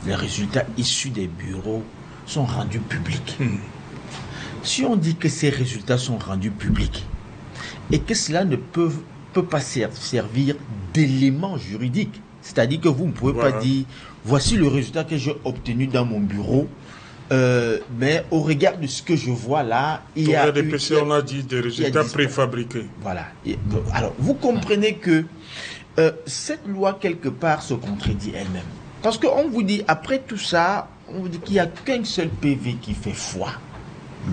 les résultats issus des bureaux sont rendus publics. Si on dit que ces résultats sont rendus publics et que cela ne peut pas servir d'élément juridique, c'est-à-dire que vous ne pouvez pas dire voici le résultat que j'ai obtenu dans mon bureau, mais au regard de ce que je vois là, il y a des PC, on a dit des résultats préfabriqués. Voilà. Alors, vous comprenez que cette loi, quelque part, se contredit elle-même. Parce qu'on vous dit, après tout ça, on vous dit qu'il n'y a qu'un seul PV qui fait foi.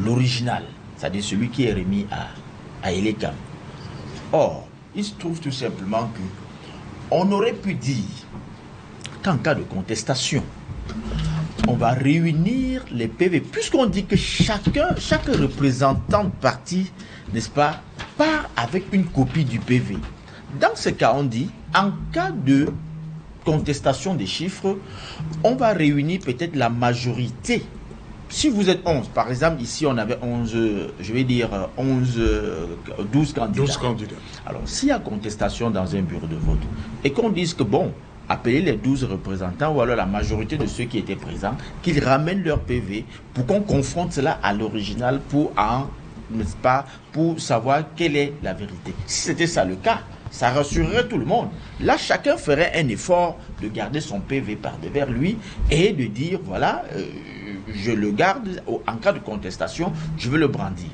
L'original. C'est-à-dire celui qui est remis à Elecam. Or, il se trouve tout simplement que on aurait pu dire qu'en cas de contestation, on va réunir les PV, puisqu'on dit que chaque représentant de parti, n'est-ce pas, part avec une copie du PV. Dans ce cas, on dit, en cas de contestation des chiffres, on va réunir peut-être la majorité. Si vous êtes 11, par exemple, ici on avait 11, je vais dire 12 candidats. 12 candidats. Alors, s'il y a contestation dans un bureau de vote, et qu'on dise que bon, appelez les 12 représentants ou alors la majorité de ceux qui étaient présents, qu'ils ramènent leur PV pour qu'on confronte cela à l'original n'est-ce pas, pour savoir quelle est la vérité. Si c'était ça le cas, ça rassurerait tout le monde. Là, chacun ferait un effort de garder son PV par devers lui et de dire, voilà, je le garde, en cas de contestation, je veux le brandir.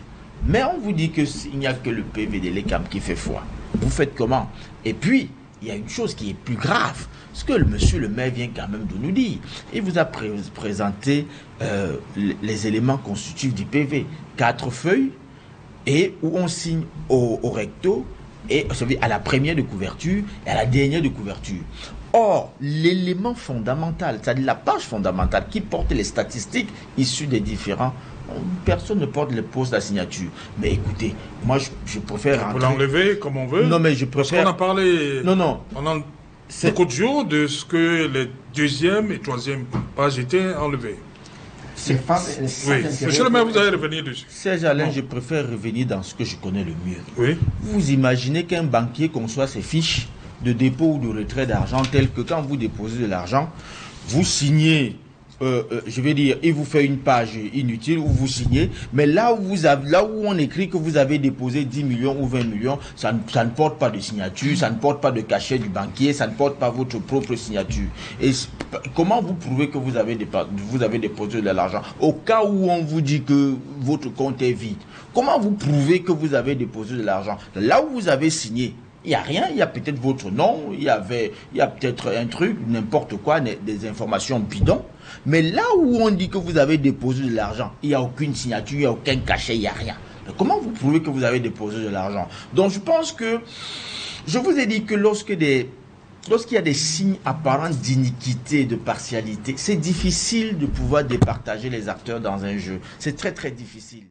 Mais on vous dit qu'il n'y a que le PV de l'ECAM qui fait foi. Vous faites comment? Et puis, il y a une chose qui est plus grave, ce que monsieur le maire vient quand même de nous dire. Il vous a présenté les éléments constitutifs du PV. 4 feuilles, et où on signe au recto, et à la première de couverture et à la dernière de couverture. Or, l'élément fondamental, c'est-à-dire la page fondamentale qui porte les statistiques issues des différents, personne ne pose la signature. Mais écoutez, moi je préfère on peut l'enlever comme on veut. Non, mais je préfère... Parce qu'on a parlé... Non. Beaucoup de jours de ce que les deuxième et troisième pages étaient enlevées. Oui, monsieur le maire, vous allez revenir dessus. Serge Alain, je préfère revenir dans ce que je connais le mieux. Oui. Vous imaginez qu'un banquier conçoit ses fiches de dépôt ou de retrait d'argent telles que quand vous déposez de l'argent, vous signez, je vais dire, il vous fait une page inutile où vous signez, mais là où on écrit que vous avez déposé 10 millions ou 20 millions, ça ne porte pas de signature, ça ne porte pas de cachet du banquier, ça ne porte pas votre propre signature. Et comment vous prouvez que vous avez déposé de l'argent au cas où on vous dit que votre compte est vide? Comment vous prouvez que vous avez déposé de l'argent? Là où vous avez signé, il n'y a rien, il y a peut-être votre nom, il y a peut-être un truc, n'importe quoi, des informations bidons. Mais là où on dit que vous avez déposé de l'argent, il n'y a aucune signature, il n'y a aucun cachet, il n'y a rien. Mais comment vous prouvez que vous avez déposé de l'argent? Donc je pense que, je vous ai dit que lorsqu'il y a des signes apparents d'iniquité, de partialité, c'est difficile de pouvoir départager les acteurs dans un jeu. C'est très très difficile.